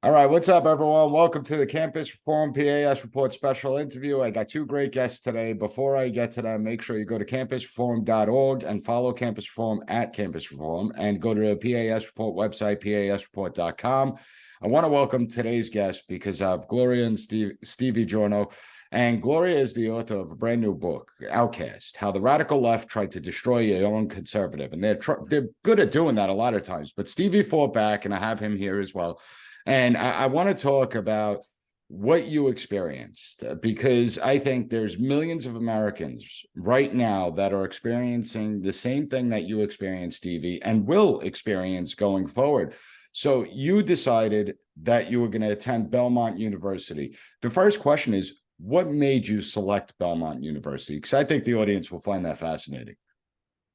All right, what's up, everyone? Welcome to the Campus Reform PAS Report special interview. I got two great guests today. Before I get to them, make sure you go to campusreform.org and follow Campus Reform at Campus Reform and go to the PAS Report website, pasreport.com. I want to welcome today's guests because I have Gloria and Stevie Giorno. And Gloria is the author of a brand new book, Outcast, How the Radical Left Tried to Destroy Your Own Conservative. And they're good at doing that a lot of times. But Stevie fought back, and I have him here as well. And I want to talk about what you experienced, because I think there's millions of Americans right now that are experiencing the same thing that you experienced, Stevie, and will experience going forward. So you decided that you were going to attend Belmont University. The first question is, what made you select Belmont University? Because I think the audience will find that fascinating.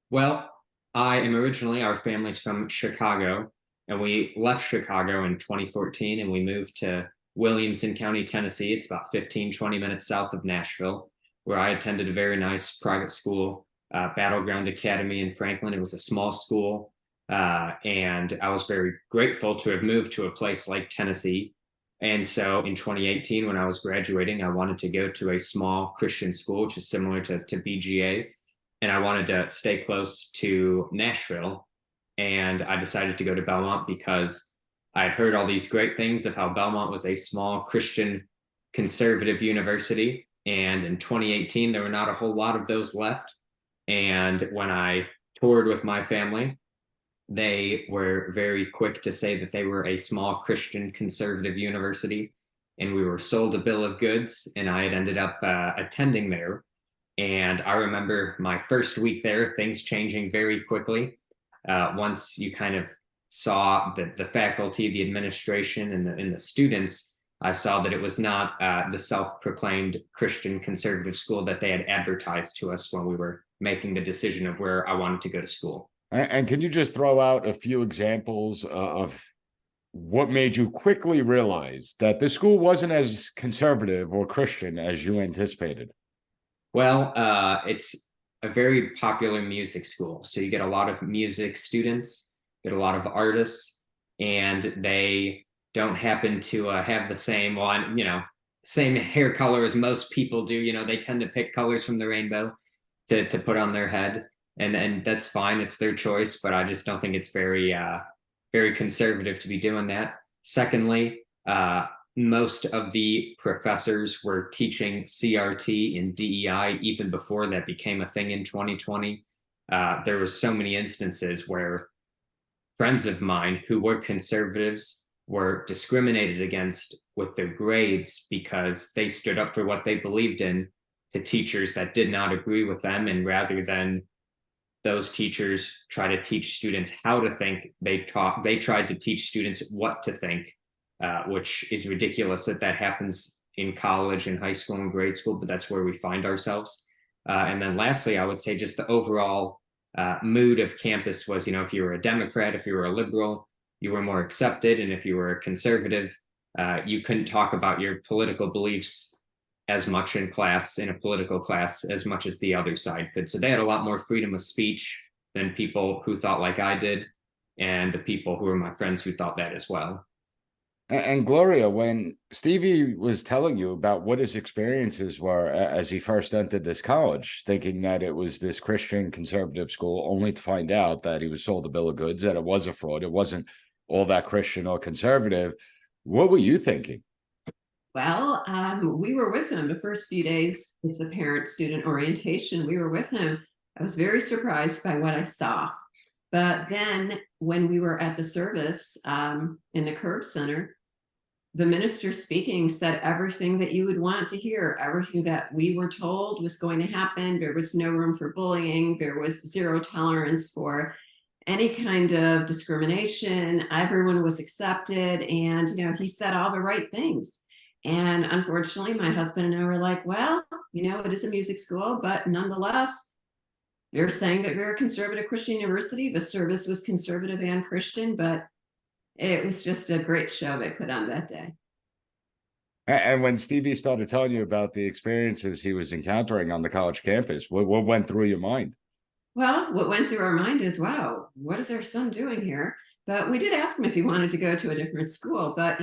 Well, our family's from Chicago, and we left Chicago in 2014 and we moved to Williamson County, Tennessee. It's about 15, 20 minutes south of Nashville, where I attended a very nice private school, Battleground Academy in Franklin. It was a small school, and I was very grateful to have moved to a place like Tennessee. And so in 2018, when I was graduating, I wanted to go to a small Christian school, which is similar to BGA. And I wanted to stay close to Nashville. And I decided to go to Belmont because I had heard all these great things of how Belmont was a small Christian conservative university. And in 2018, there were not a whole lot of those left. And when I toured with my family, they were very quick to say that they were a small Christian conservative university. And we were sold a bill of goods, and I had ended up attending there. And I remember my first week there, things changing very quickly. Once you kind of saw the faculty, the administration, and the students, I saw that it was not the self-proclaimed Christian conservative school that they had advertised to us when we were making the decision of where I wanted to go to school. And can you just throw out a few examples of what made you quickly realize that the school wasn't as conservative or Christian as you anticipated? Well, it's a very popular music school. So you get a lot of music students, get a lot of artists, and they don't happen to have the same same hair color as most people do. They tend to pick colors from the rainbow to put on their head, and that's fine. It's their choice, but I just don't think it's very conservative to be doing that. Secondly, most of the professors were teaching CRT and DEI even before that became a thing in 2020. There were so many instances where friends of mine who were conservatives were discriminated against with their grades because they stood up for what they believed in to teachers that did not agree with them. And rather than those teachers try to teach students how to think, they tried to teach students what to think. Which is ridiculous that happens in college and high school and grade school, but that's where we find ourselves. And then lastly, I would say just the overall mood of campus was, if you were a Democrat, if you were a liberal, you were more accepted. And if you were a conservative, you couldn't talk about your political beliefs as much in a political class, as much as the other side could. So they had a lot more freedom of speech than people who thought like I did, and the people who were my friends who thought that as well. And Gloria, when Stevie was telling you about what his experiences were as he first entered this college, thinking that it was this Christian conservative school, only to find out that he was sold a bill of goods, that it was a fraud, it wasn't all that Christian or conservative, what were you thinking? Well, we were with him the first few days. It's a parent-student orientation. We were with him. I was very surprised by what I saw. But then when we were at the service in the Curb Center, the minister speaking said everything that you would want to hear, everything that we were told was going to happen. There was no room for bullying. There was zero tolerance for any kind of discrimination. Everyone was accepted. And, he said all the right things. And unfortunately, my husband and I were like, well, it is a music school, but nonetheless, they're saying that we're a conservative Christian university. The service was conservative and Christian, but it was just a great show they put on that day. And when Stevie started telling you about the experiences he was encountering on the college campus, what went through your mind? Well, what went through our mind is, wow, what is our son doing here? But we did ask him if he wanted to go to a different school, but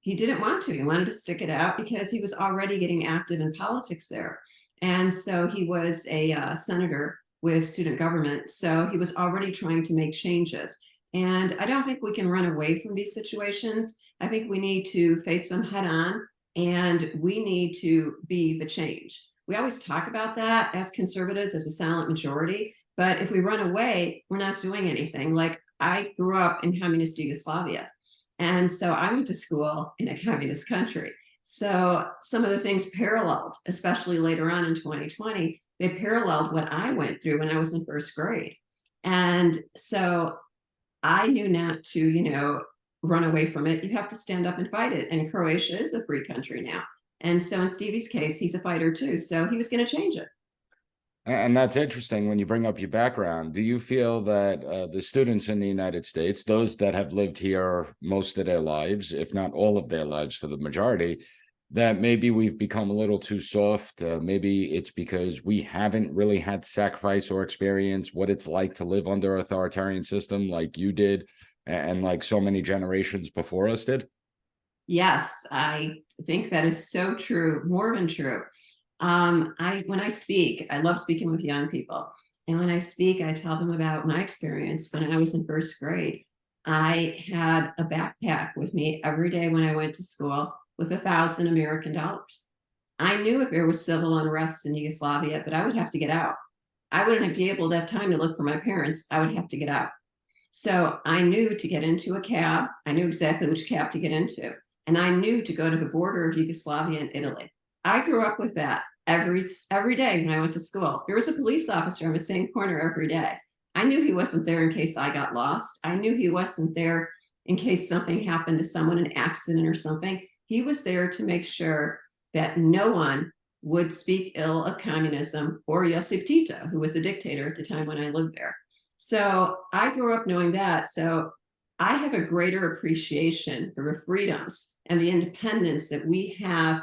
he didn't want to. He wanted to stick it out because he was already getting active in politics there. And so he was a senator with student government. So he was already trying to make changes. And I don't think we can run away from these situations. I think we need to face them head on, and we need to be the change. We always talk about that as conservatives, as a silent majority. But if we run away, we're not doing anything. Like, I grew up in communist Yugoslavia. And so I went to school in a communist country. So some of the things paralleled, especially later on in 2020, they paralleled what I went through when I was in first grade. And so I knew not to, run away from it. You have to stand up and fight it. And Croatia is a free country now. And so in Stevie's case, he's a fighter too. So he was going to change it. And that's interesting when you bring up your background. Do you feel that the students in the United States, those that have lived here most of their lives, if not all of their lives for the majority, that maybe we've become a little too soft? Maybe it's because we haven't really had to sacrifice or experience what it's like to live under an authoritarian system like you did and like so many generations before us did? Yes, I think that is so true, more than true. When I speak, I love speaking with young people. And when I speak, I tell them about my experience when I was in first grade. I had a backpack with me every day when I went to school with $1,000 American dollars. I knew if there was civil unrest in Yugoslavia, but I would have to get out. I wouldn't be able to have time to look for my parents. I would have to get out. So I knew to get into a cab. I knew exactly which cab to get into. And I knew to go to the border of Yugoslavia and Italy. I grew up with that every day when I went to school. There was a police officer on the same corner every day. I knew he wasn't there in case I got lost. I knew he wasn't there in case something happened to someone, an accident or something. He was there to make sure that no one would speak ill of communism or Josip Tito, who was a dictator at the time when I lived there. So I grew up knowing that. So I have a greater appreciation for the freedoms and the independence that we have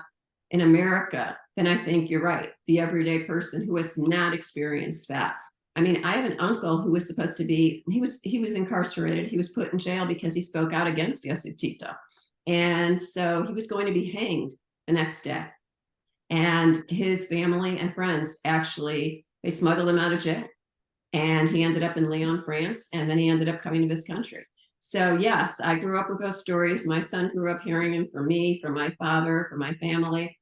in America than I think, you're right, the everyday person who has not experienced that. I mean, I have an uncle who was supposed to be, he was incarcerated. He was put in jail because he spoke out against Josip Tito. And so he was going to be hanged the next day. And his family and friends actually, they smuggled him out of jail. And he ended up in Lyon, France, and then he ended up coming to this country. So yes, I grew up with those stories. My son grew up hearing them from me, from my father, from my family.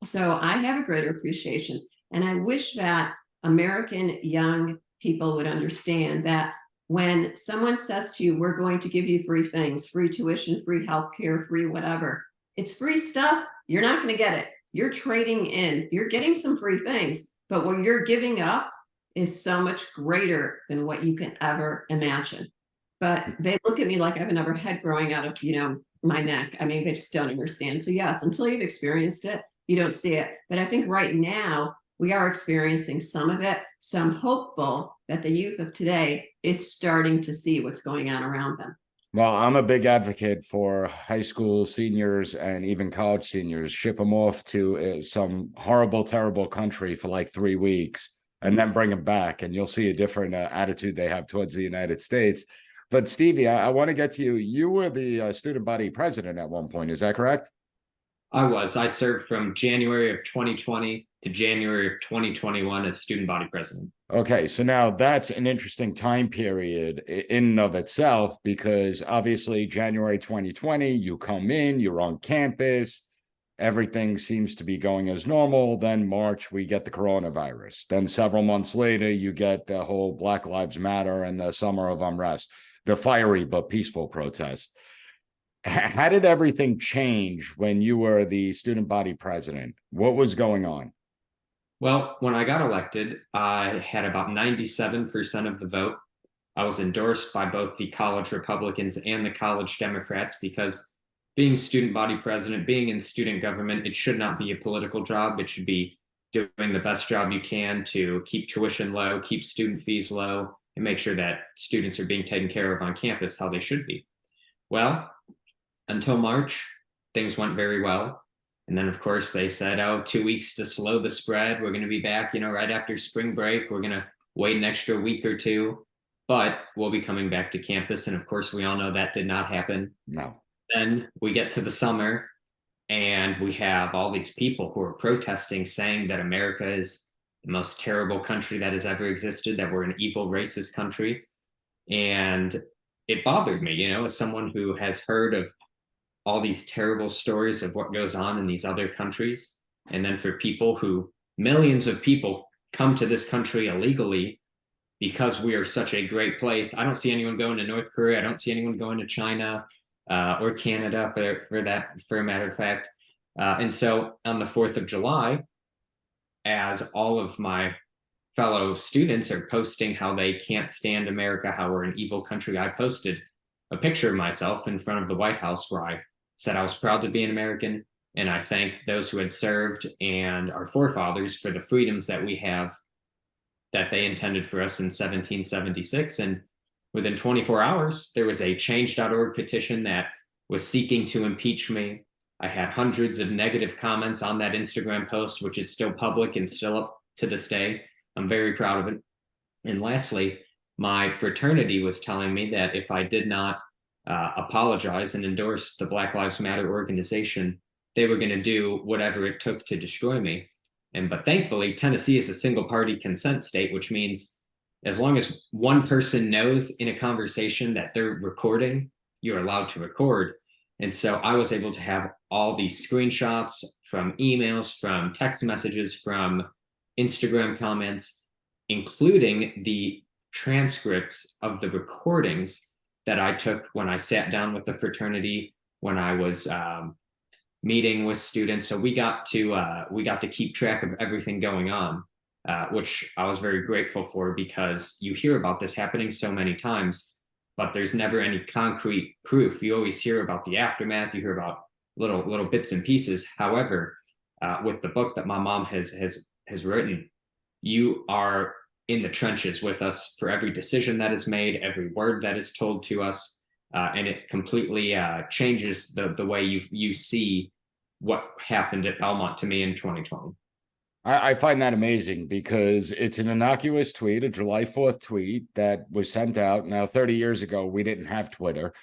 So I have a greater appreciation. And I wish that American young people would understand that when someone says to you, we're going to give you free things, free tuition, free healthcare, free whatever, it's free stuff. You're not going to get it. You're trading in. You're getting some free things, but what you're giving up is so much greater than what you can ever imagine. But they look at me like I have another head growing out of, my neck. I mean, they just don't understand. So yes, until you've experienced it, you don't see it. But I think right now we are experiencing some of it. So I'm hopeful that the youth of today is starting to see what's going on around them. Well, I'm a big advocate for high school seniors and even college seniors. Ship them off to some horrible, terrible country for like 3 weeks and then bring them back. And you'll see a different attitude they have towards the United States. But Stevie, I want to get to you. You were the student body president at one point. Is that correct? I served from January of 2020 to January of 2021 as student body president. Okay, so now that's an interesting time period in and of itself, because obviously January 2020, you come in, you're on campus, everything seems to be going as normal. Then March, we get the coronavirus. Then several months later, you get the whole Black Lives Matter and the summer of unrest, the fiery but peaceful protest. How did everything change when you were the student body president? What was going on? Well, when I got elected, I had about 97% of the vote. I was endorsed by both the college Republicans and the college Democrats because being student body president, being in student government, it should not be a political job. It should be doing the best job you can to keep tuition low, keep student fees low, and make sure that students are being taken care of on campus how they should be. Well, until March, things went very well. And then, of course, they said, 2 weeks to slow the spread. We're going to be back, right after spring break. We're going to wait an extra week or two. but we'll be coming back to campus. And of course, we all know that did not happen. No. Then we get to the summer and we have all these people who are protesting, saying that America is the most terrible country that has ever existed, that we're an evil, racist country. And it bothered me, you know, as someone who has heard of all these terrible stories of what goes on in these other countries. And then for people who, millions of people come to this country illegally because we are such a great place. I don't see anyone going to North Korea. I don't see anyone going to China or Canada for a matter of fact. And so on the 4th of July, as all of my fellow students are posting how they can't stand America, how we're an evil country, I posted a picture of myself in front of the White House where I said I was proud to be an American, and I thanked those who had served and our forefathers for the freedoms that we have, that they intended for us in 1776. And within 24 hours, there was a change.org petition that was seeking to impeach me. I had hundreds of negative comments on that Instagram post, which is still public and still up to this day. I'm very proud of it. And lastly, my fraternity was telling me that if I did not apologize and endorse the Black Lives Matter organization, they were going to do whatever it took to destroy me. But thankfully, Tennessee is a single party consent state, which means as long as one person knows in a conversation that they're recording, you're allowed to record. And so I was able to have all these screenshots from emails, from text messages, from Instagram comments, including the transcripts of the recordings that I took when I sat down with the fraternity, when I was meeting with students. So we got to keep track of everything going on, which I was very grateful for, because you hear about this happening so many times, but there's never any concrete proof. You always hear about the aftermath. You hear about little bits and pieces. However, with the book that my mom has written, you are in the trenches with us for every decision that is made, every word that is told to us, and it completely changes the way you see what happened at Belmont to me in 2020. I find that amazing, because it's an innocuous tweet, a July 4th tweet that was sent out. Now, 30 years ago, we didn't have Twitter,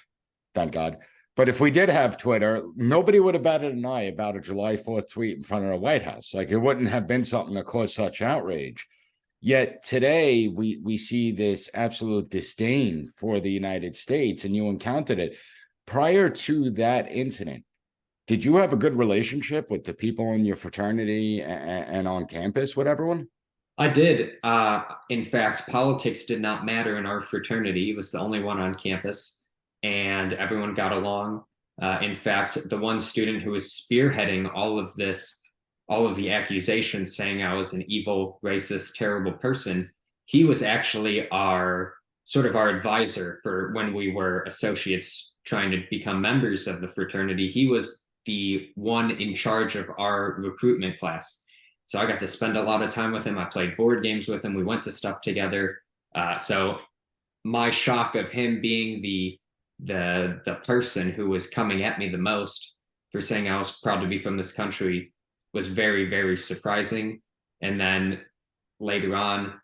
thank God. But if we did have Twitter, nobody would have batted an eye about a July 4th tweet in front of the White House. Like, it wouldn't have been something that caused such outrage. Yet today we see this absolute disdain for the United States, and you encountered it. Prior to that incident, did you have a good relationship with the people in your fraternity and on campus with everyone? I did. In fact, politics did not matter in our fraternity. It was the only one on campus, and everyone got along. In fact, the one student who was spearheading all of the accusations, saying I was an evil, racist, terrible person, he was actually our advisor for when we were associates trying to become members of the fraternity. He was the one in charge of our recruitment class. So I got to spend a lot of time with him. I played board games with him. We went to stuff together. So my shock of him being the person who was coming at me the most for saying I was proud to be from this country was very, very surprising. And then later on,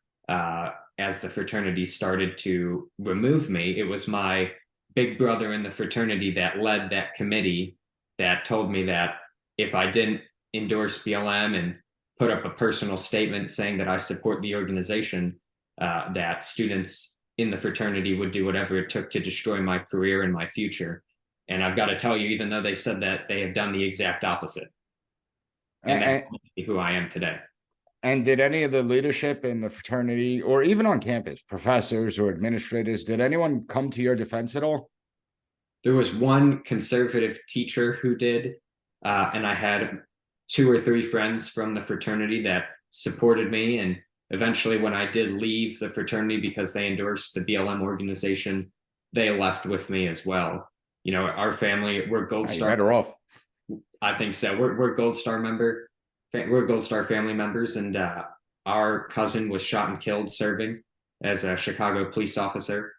as the fraternity started to remove me, it was my big brother in the fraternity that led that committee that told me that if I didn't endorse BLM and put up a personal statement saying that I support the organization, that students in the fraternity would do whatever it took to destroy my career and my future. And I've got to tell you, even though they said that, they have done the exact opposite. And that's who I am today. And did any of the leadership in the fraternity, or even on campus, professors or administrators, did anyone come to your defense at all? There was one conservative teacher who did, and I had 2 or 3 friends from the fraternity that supported me. And eventually, when I did leave the fraternity because they endorsed the BLM organization, they left with me as well. You know, our family, we're Gold Star. Better off. I think so. We're Gold Star member. We're Gold Star family members, and our cousin was shot and killed serving as a Chicago police officer.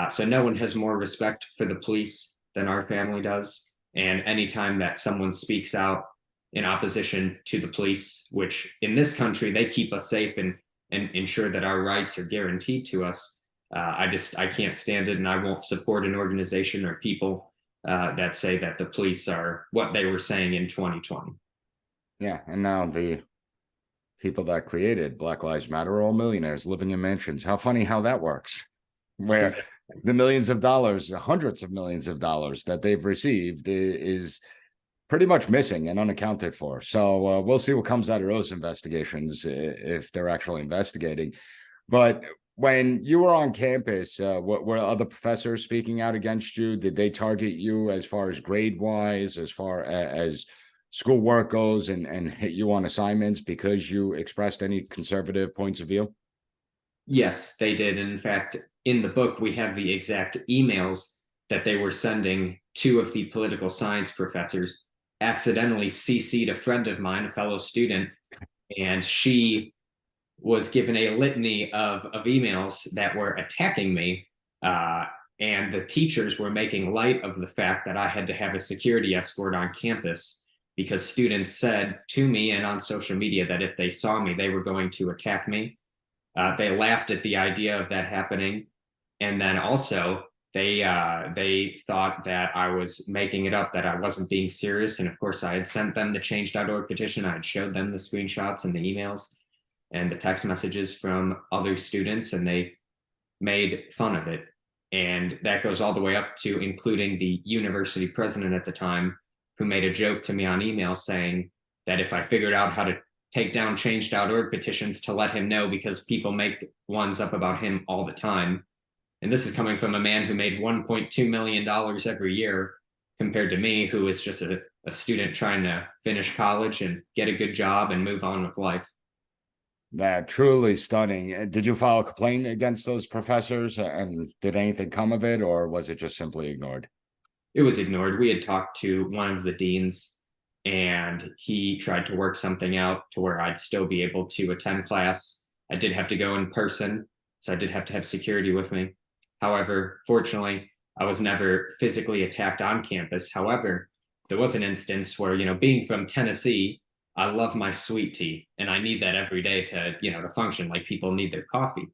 So no one has more respect for the police than our family does. And anytime that someone speaks out in opposition to the police, which in this country, they keep us safe and ensure that our rights are guaranteed to us, I can't stand it, and I won't support an organization or people that say that the police are what they were saying in 2020. Yeah, and now the people that created Black Lives Matter are all millionaires living in mansions. How funny how that works. Where the millions of dollars, hundreds of millions of dollars that they've received is pretty much missing and unaccounted for. So we'll see what comes out of those investigations if they're actually investigating. But when you were on campus, what were other professors speaking out against you? Did they target you as far as grade wise, as far as schoolwork goes, and hit you on assignments because you expressed any conservative points of view? Yes, they did. In fact, in the book, we have the exact emails that they were sending. Two of the political science professors accidentally CC'd a friend of mine, a fellow student, and she was given a litany of emails that were attacking me. And the teachers were making light of the fact that I had to have a security escort on campus because students said to me and on social media that if they saw me, they were going to attack me. They laughed at the idea of that happening. And then also they thought that I was making it up, that I wasn't being serious. And of course, I had sent them the change.org petition. I had showed them the screenshots and the emails and the text messages from other students, and they made fun of it. And that goes all the way up to including the university president at the time, who made a joke to me on email saying that if I figured out how to take down change.org petitions, to let him know, because people make ones up about him all the time. And this is coming from a man who made $1.2 million every year compared to me, who is just a student trying to finish college and get a good job and move on with life. That truly stunning. Did you file a complaint against those professors, and did anything come of it, or was it just simply ignored? It was ignored. We had talked to one of the deans, and he tried to work something out to where I'd still be able to attend class. I did have to go in person, so I did have to have security with me. However, fortunately, I was never physically attacked on campus. However, there was an instance where, being from Tennessee, I love my sweet tea, and I need that every day to function like people need their coffee.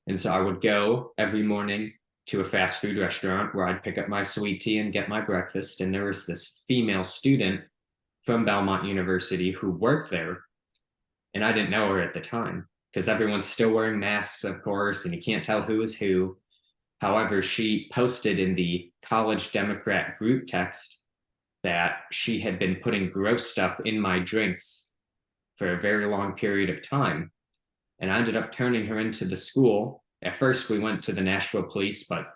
And so I would go every morning to a fast food restaurant where I'd pick up my sweet tea and get my breakfast. And there was this female student from Belmont University who worked there, and I didn't know her at the time because everyone's still wearing masks, of course, and you can't tell who is who. However, she posted in the College Democrat group text that she had been putting gross stuff in my drinks for a very long period of time. And I ended up turning her into the school. At first, we went to the Nashville police, but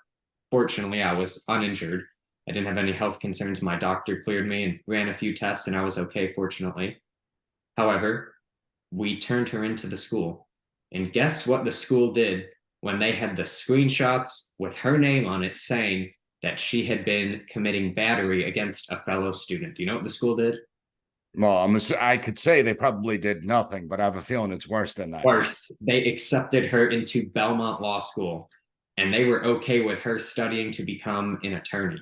fortunately, I was uninjured. I didn't have any health concerns. My doctor cleared me and ran a few tests, and I was okay, fortunately. However, we turned her into the school. And guess what the school did when they had the screenshots with her name on it saying that she had been committing battery against a fellow student? Do you know what the school did? Well, I could say they probably did nothing, but I have a feeling it's worse than that. Worse, they accepted her into Belmont Law School, and they were okay with her studying to become an attorney.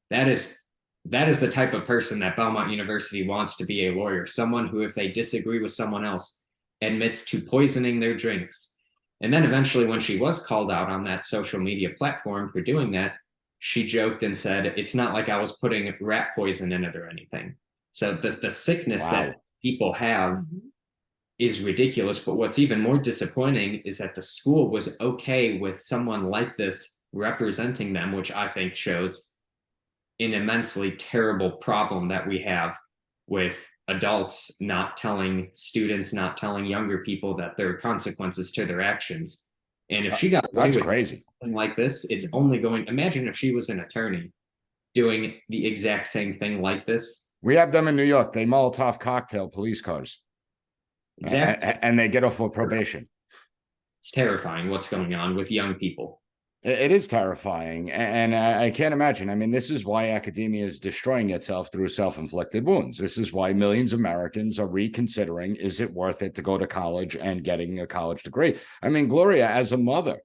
That is the type of person that Belmont University wants to be a lawyer. Someone who, if they disagree with someone else, admits to poisoning their drinks. And then eventually, when she was called out on that social media platform for doing that, she joked and said, "It's not like I was putting rat poison in it or anything." So the sickness that people have is ridiculous. But what's even more disappointing is that the school was okay with someone like this representing them, which I think shows an immensely terrible problem that we have with adults not telling students, not telling younger people that there are consequences to their actions. And if she got away That's with crazy. something like this, it's only going. Imagine if she was an attorney doing the exact same thing like this. We have them in New York. They Molotov cocktail police cars. Exactly. And they get off for probation. It's terrifying what's going on with young people. It is terrifying. And I can't imagine. I mean, this is why academia is destroying itself through self-inflicted wounds. This is why millions of Americans are reconsidering, is it worth it to go to college and getting a college degree? I mean, Gloria, as a mother,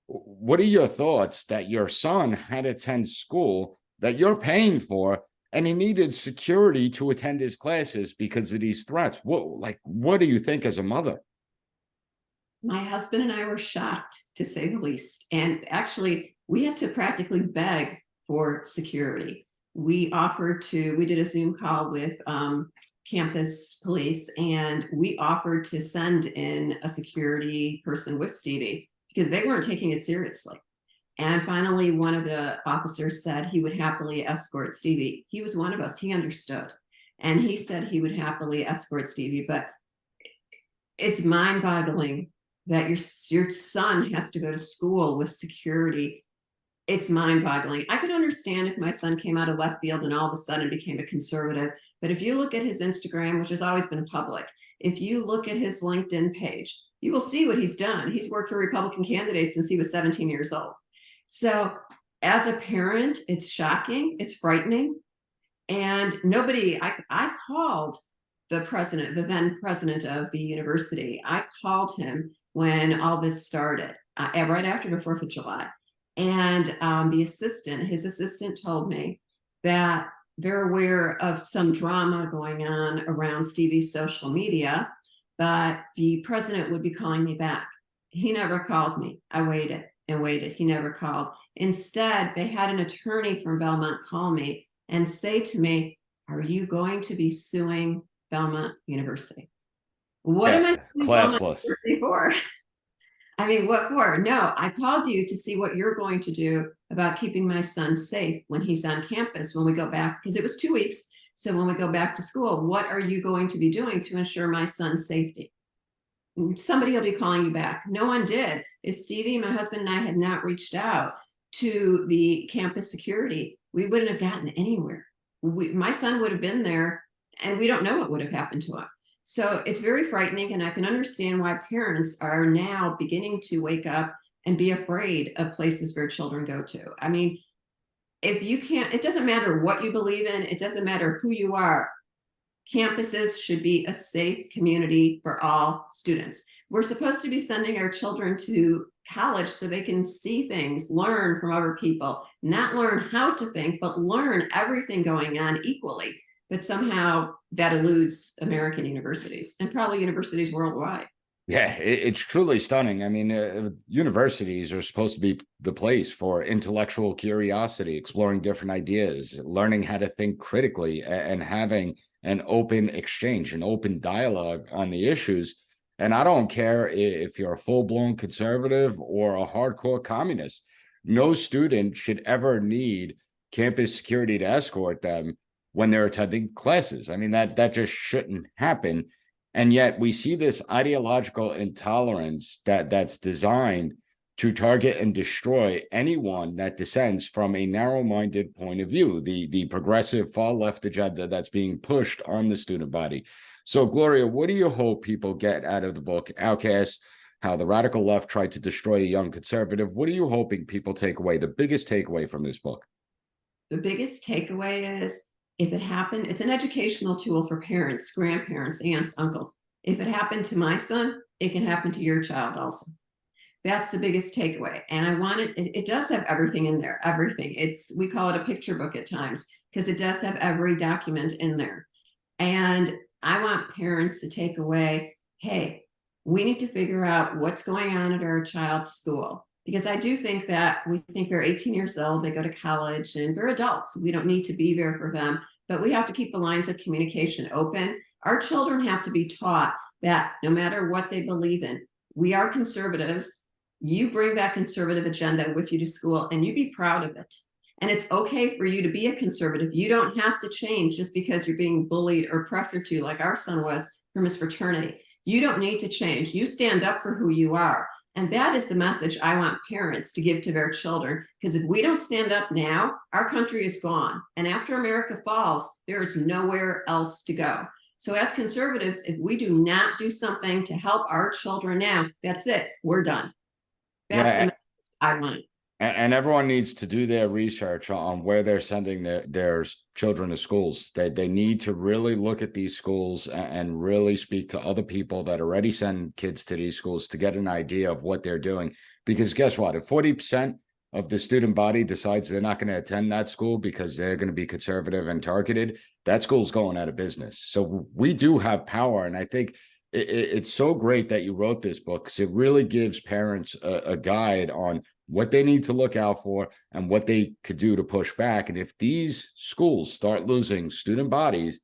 what are your thoughts that your son had to attend school that you're paying for, and he needed security to attend his classes because of these threats? What do you think as a mother? my husband and I were shocked, to say the least. And actually, we had to practically beg for security. We did a Zoom call with campus police, and we offered to send in a security person with Stevie because they weren't taking it seriously. And finally, one of the officers said he would happily escort Stevie. He was one of us. He understood. And he said he would happily escort Stevie. But it's mind-boggling that your son has to go to school with security. It's mind-boggling. I could understand if my son came out of left field and all of a sudden became a conservative. But if you look at his Instagram, which has always been public, if you look at his LinkedIn page, you will see what he's done. He's worked for Republican candidates since he was 17 years old. So as a parent, it's shocking, it's frightening. And I called the then president of the university. I called him when all this started, right after the 4th of July. And his assistant told me that they're aware of some drama going on around Stevie's social media, but the president would be calling me back. He never called me. I waited and waited. He never called. Instead, they had an attorney from Belmont call me and say to me, "Are you going to be suing Belmont University?" What am I suing Belmont University for? I mean, what for? No, I called you to see what you're going to do about keeping my son safe when he's on campus, when we go back, because it was 2 weeks. So when we go back to school, what are you going to be doing to ensure my son's safety? Somebody will be calling you back. No one did. If Stevie, my husband, and I had not reached out to the campus security, we wouldn't have gotten anywhere. My son would have been there, and we don't know what would have happened to him. So it's very frightening, and I can understand why parents are now beginning to wake up and be afraid of places where children go to. I mean, if you can't, it doesn't matter what you believe in, it doesn't matter who you are. Campuses should be a safe community for all students. We're supposed to be sending our children to college so they can see things, learn from other people, not learn how to think, but learn everything going on equally. But somehow that eludes American universities and probably universities worldwide. Yeah, it's truly stunning. I mean, universities are supposed to be the place for intellectual curiosity, exploring different ideas, learning how to think critically, and having an open exchange, an open dialogue on the issues. And I don't care if you're a full-blown conservative or a hardcore communist. No student should ever need campus security to escort them when they're attending classes. I mean, that just shouldn't happen. And yet we see this ideological intolerance that's designed to target and destroy anyone that dissents from a narrow-minded point of view, the progressive far left agenda that's being pushed on the student body. So, Gloria, what do you hope people get out of the book, Outcast, how the radical left tried to destroy a young conservative? What are you hoping people take away, the biggest takeaway from this book? The biggest takeaway is, if it happened, it's an educational tool for parents, grandparents, aunts, uncles. If it happened to my son, it can happen to your child also. That's the biggest takeaway. And I want it does have everything in there, everything. We call it a picture book at times because it does have every document in there. And I want parents to take away, hey, we need to figure out what's going on at our child's school. Because I do think that we think they're 18 years old, they go to college, and they're adults. We don't need to be there for them, but we have to keep the lines of communication open. Our children have to be taught that no matter what they believe in, we are conservatives. You bring that conservative agenda with you to school and you be proud of it. And it's okay for you to be a conservative. You don't have to change just because you're being bullied or pressured to, like our son was from his fraternity. You don't need to change. You stand up for who you are. And that is the message I want parents to give to their children. Because if we don't stand up now, our country is gone. And after America falls, there is nowhere else to go. So as conservatives, if we do not do something to help our children now, that's it. We're done. That's the message I want. And everyone needs to do their research on where they're sending their children to schools. They need to really look at these schools and really speak to other people that already send kids to these schools to get an idea of what they're doing. Because guess what? If 40% of the student body decides they're not going to attend that school because they're going to be conservative and targeted, that school's going out of business. So we do have power. And I think it's so great that you wrote this book, because it really gives parents a guide on what they need to look out for and what they could do to push back. And if these schools start losing student bodies,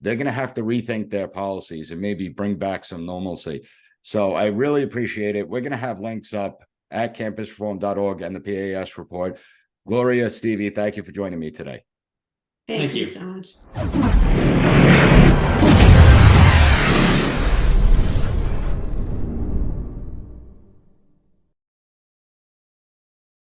they're going to have to rethink their policies and maybe bring back some normalcy. So I really appreciate it. We're going to have links up at campusreform.org and the PAS report. Gloria, Stevie, thank you for joining me today. Thank you you. so much.